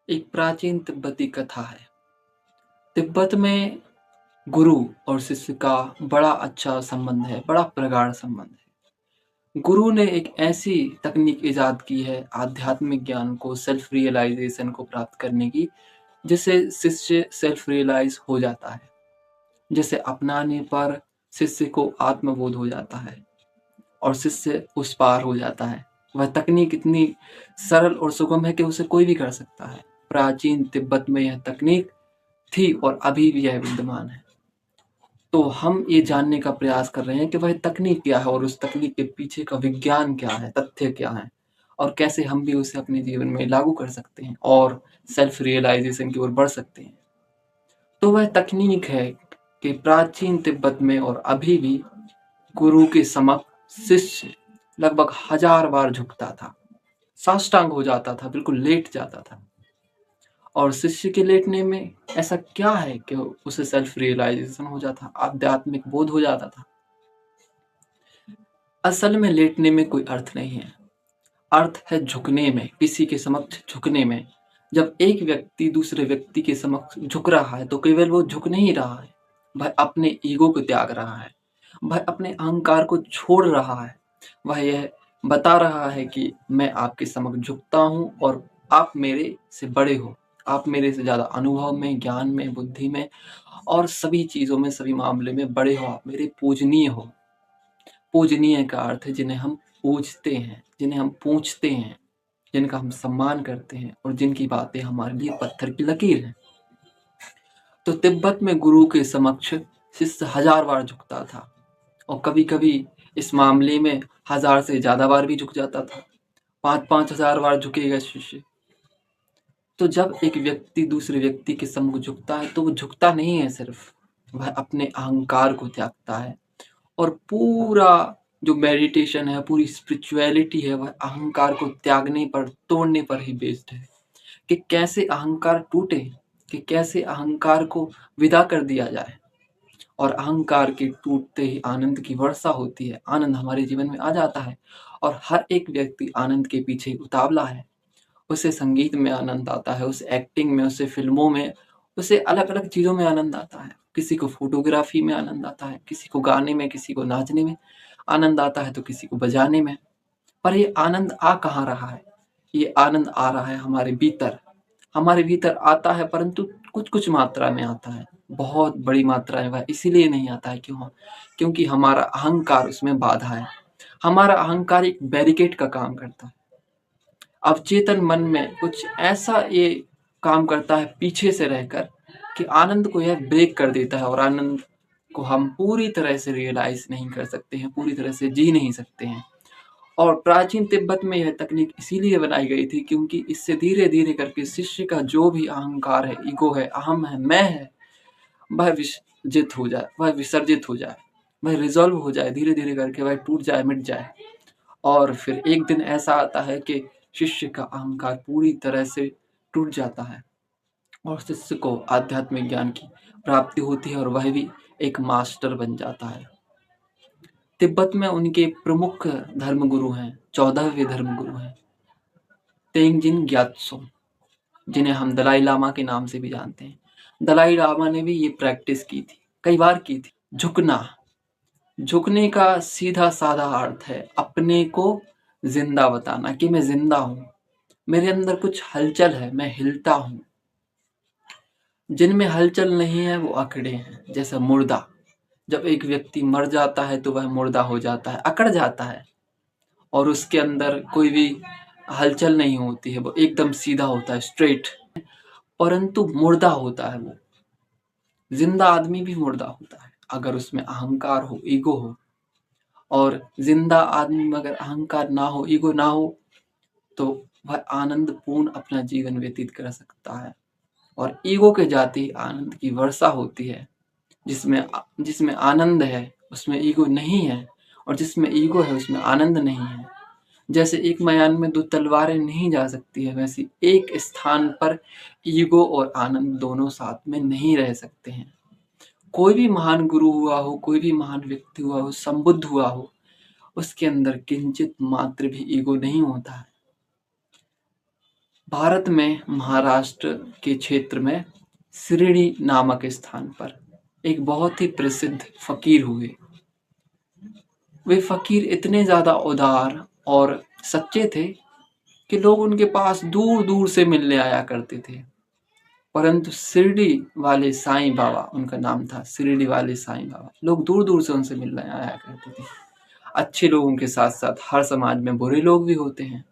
एक प्राचीन तिब्बती कथा है। तिब्बत में गुरु और शिष्य का बड़ा अच्छा संबंध है, बड़ा प्रगाढ़ संबंध है। गुरु ने एक ऐसी तकनीक इजाद की है आध्यात्मिक ज्ञान को, सेल्फ रियलाइजेशन को प्राप्त करने की, जिससे शिष्य सेल्फ रियलाइज हो जाता है, जिसे अपनाने पर शिष्य को आत्मबोध हो जाता है और शिष्य उस पार हो जाता है। वह तकनीक इतनी सरल और सुगम है कि उसे कोई भी कर सकता है। प्राचीन तिब्बत में यह तकनीक थी और अभी भी यह विद्यमान है। तो हम ये जानने का प्रयास कर रहे हैं कि वह तकनीक क्या है और उस तकनीक के पीछे का विज्ञान क्या है, तथ्य क्या है, और कैसे हम भी उसे अपने जीवन में लागू कर सकते हैं और सेल्फ रियलाइजेशन की ओर बढ़ सकते हैं। तो वह तकनीक है कि प्राचीन तिब्बत में और अभी भी गुरु के समक्ष शिष्य लगभग 1000 बार झुकता था, साष्टांग हो जाता था, बिल्कुल लेट जाता था। और शिष्य के लेटने में ऐसा क्या है कि उसे सेल्फ रियलाइजेशन हो जाता, आध्यात्मिक बोध हो जाता था। असल में लेटने में कोई अर्थ नहीं है, अर्थ है झुकने में, किसी के समक्ष झुकने में। जब एक व्यक्ति दूसरे व्यक्ति के समक्ष झुक रहा है तो केवल वो झुक नहीं रहा है, वह अपने ईगो को त्याग रहा है, वह अपने अहंकार को छोड़ रहा है। वह यह बता रहा है कि मैं आपके समक्ष झुकता हूँ और आप मेरे से बड़े हो, आप मेरे से ज्यादा अनुभव में, ज्ञान में, बुद्धि में और सभी चीजों में, सभी मामले में बड़े हो, आप मेरे पूजनीय हो। पूजनीय का अर्थ है जिन्हें हम पूजते हैं, जिन्हें हम पूछते हैं, जिनका हम सम्मान करते हैं और जिनकी बातें हमारे लिए पत्थर की लकीर है। तो तिब्बत में गुरु के समक्ष शिष्य 1000 बार झुकता था और कभी कभी इस मामले में 1000 से ज्यादा बार भी झुक जाता था। 5-5 हजार बार झुकेगा शिष्य। तो जब एक व्यक्ति दूसरे व्यक्ति के सम्मुख झुकता है तो वो झुकता नहीं है सिर्फ, वह अपने अहंकार को त्यागता है। और पूरा जो मेडिटेशन है, पूरी स्पिरिचुअलिटी है, वह अहंकार को त्यागने पर, तोड़ने पर ही बेस्ड है कि कैसे अहंकार टूटे, कि कैसे अहंकार को विदा कर दिया जाए। और अहंकार के टूटते ही आनंद की वर्षा होती है, आनंद हमारे जीवन में आ जाता है। और हर एक व्यक्ति आनंद के पीछे उतावला है। उसे संगीत में आनंद आता है, उसे एक्टिंग में, उसे फिल्मों में, उसे अलग अलग चीजों में आनंद आता है। किसी को फोटोग्राफी में आनंद आता है, किसी को गाने में, किसी को नाचने में आनंद आता है, तो किसी को बजाने में। पर ये आनंद आ कहाँ रहा है? ये आनंद आ रहा है हमारे भीतर। हमारे भीतर आता है, परंतु कुछ कुछ मात्रा में आता है, बहुत बड़ी मात्रा में वह इसीलिए नहीं आता है क्योंकि हमारा अहंकार उसमें बाधा है। हमारा अहंकार एक बैरिकेड का काम करता है। अवचेतन मन में कुछ ऐसा ये काम करता है पीछे से रहकर कि आनंद को यह ब्रेक कर देता है और आनंद को हम पूरी तरह से रियलाइज नहीं कर सकते हैं, पूरी तरह से जी नहीं सकते हैं। और प्राचीन तिब्बत में यह तकनीक इसीलिए बनाई गई थी क्योंकि इससे धीरे धीरे करके शिष्य का जो भी अहंकार है, ईगो है, अहम है, मैं है, वह विसर्जित हो जाए, वह विसर्जित हो जाए, वह रिजॉल्व हो जाए, धीरे धीरे करके वह टूट जाए, मिट जाए। और फिर एक दिन ऐसा आता है कि शिष्य का अहंकार पूरी तरह से टूट जाता है और शिष्य को आध्यात्मिक ज्ञान की प्राप्ति होती है और वह भी एक मास्टर बन जाता है। तिब्बत में उनके प्रमुख धर्मगुरु हैं, 14वें धर्मगुरु हैं तेंजिन ग्यात्सो, जिन्हें हम दलाई लामा के नाम से भी जानते हैं। दलाई लामा ने भी ये प्रैक्टिस की थी, कई बार की थी। झुकना, झुकने का सीधा साधा अर्थ है अपने को जिंदा बताना कि मैं जिंदा हूं, मेरे अंदर कुछ हलचल है, मैं हिलता हूं। जिनमें हलचल नहीं है वो अकड़े हैं, जैसे मुर्दा। जब एक व्यक्ति मर जाता है तो वह मुर्दा हो जाता है, अकड़ जाता है और उसके अंदर कोई भी हलचल नहीं होती है, वो एकदम सीधा होता है, स्ट्रेट। परंतु मुर्दा होता है वो। जिंदा आदमी भी मुर्दा होता है अगर उसमें अहंकार हो, ईगो हो। और जिंदा आदमी में अगर अहंकार ना हो, ईगो ना हो, तो वह आनंद पूर्ण अपना जीवन व्यतीत कर सकता है। और ईगो के जाते ही आनंद की वर्षा होती है। जिसमें जिसमें आनंद है उसमें ईगो नहीं है, और जिसमें ईगो है उसमें आनंद नहीं है। जैसे एक मैदान में दो तलवारें नहीं जा सकती है, वैसे एक स्थान पर ईगो और आनंद दोनों साथ में नहीं रह सकते हैं। कोई भी महान गुरु हुआ हो, कोई भी महान व्यक्ति हुआ हो, संबुद्ध हुआ हो, उसके अंदर किंचित मात्र भी ईगो नहीं होता है। भारत में महाराष्ट्र के क्षेत्र में शिरडी नामक स्थान पर एक बहुत ही प्रसिद्ध फकीर हुए। वे फकीर इतने ज़्यादा उदार और सच्चे थे कि लोग उनके पास दूर-दूर से मिलने आया करते थे। परंतु शिरडी वाले साईं बाबा, उनका नाम था शिरडी वाले साईं बाबा, लोग दूर-दूर से उनसे मिलने आया करते थे। अच्छे लोगों के साथ-साथ हर समाज में बुरे लोग भी होते हैं।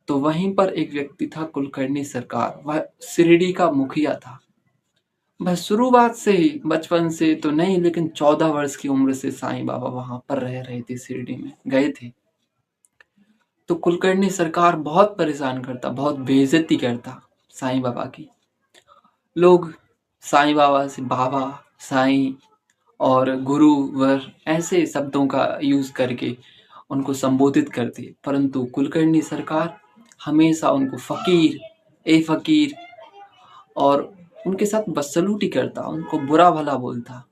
तो वहीं पर एक व्यक्ति था कुलकर्णी सरकार, वह शिरडी का मुखिया था। वह शुरुआत से ही, बचपन से तो नहीं लेकिन 14 वर्ष की उम्र से साईं बाबा वहाँ पर रह रहे थे, शिरडी में गए थे। तो कुलकर्णी सरकार बहुत परेशान करता, बहुत बेइज्जती करता साईं बाबा की। लोग साईं बाबा से बाबा, साईं और गुरुवर ऐसे शब्दों का यूज़ करके उनको संबोधित करते, परंतु कुलकर्णी सरकार हमेशा उनको फ़कीर, ए फ़कीर और उनके साथ बदसलूकी करता, उनको बुरा-भला बोलता।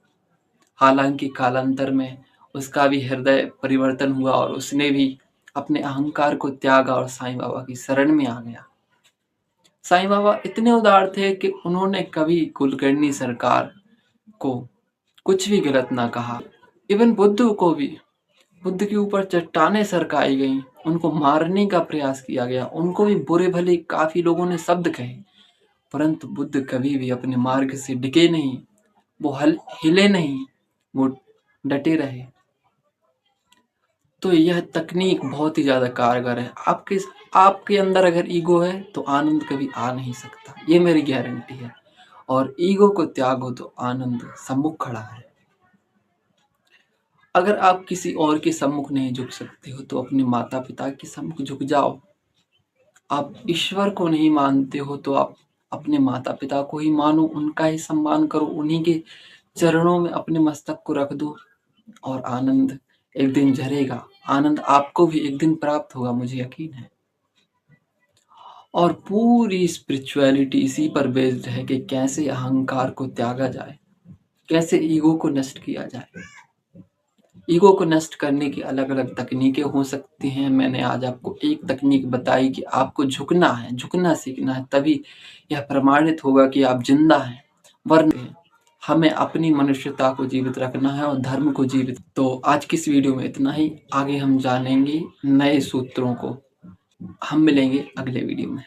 हालाँकि कालांतर में उसका भी हृदय परिवर्तन हुआ और उसने भी अपने अहंकार को त्यागा और साईं बाबा की शरण में आ गया। साईं बाबा इतने उदार थे कि उन्होंने कभी कुलकर्णी सरकार को कुछ भी गलत ना कहा। इवन बुद्ध को भी, बुद्ध के ऊपर चट्टानें सरकाई गईं, उनको मारने का प्रयास किया गया, उनको भी बुरे भले काफ़ी लोगों ने शब्द कहे, परंतु बुद्ध कभी भी अपने मार्ग से डिगे नहीं, वो हिले नहीं, वो डटे रहे। तो यह तकनीक बहुत ही ज़्यादा कारगर है। आपके अंदर अगर ईगो है तो आनंद कभी आ नहीं सकता, ये मेरी गारंटी है। और ईगो को त्यागो तो आनंद सम्मुख खड़ा है। अगर आप किसी और के सम्मुख नहीं झुक सकते हो तो अपने माता-पिता के सम्मुख झुक जाओ। आप ईश्वर को नहीं मानते हो तो आप अपने माता-पिता को ही मानो, उनका ही सम्मान करो, उन्हीं के चरणों में अपने मस्तक को रख दो और आनंद एक दिन झरेगा। आनंद आपको भी एक दिन प्राप्त होगा, मुझे यकीन है। और पूरी स्पिरिचुअलिटी इसी पर बेस्ड है कि कैसे अहंकार को त्यागा जाए, कैसे ईगो को नष्ट किया जाए। ईगो को नष्ट करने की अलग-अलग तकनीकें हो सकती हैं। मैंने आज आपको एक तकनीक बताई कि आपको झुकना है, झुकना सीखना है, तभी यह प्रमाणित होगा कि आप ज़िंदा हैं, वरना हमें अपनी मनुष्यता को जीवित रखना है और धर्म को जीवित। तो आज की इस वीडियो में इतना ही। आगे हम जानेंगे नए सूत्रों को। हम मिलेंगे अगले वीडियो में।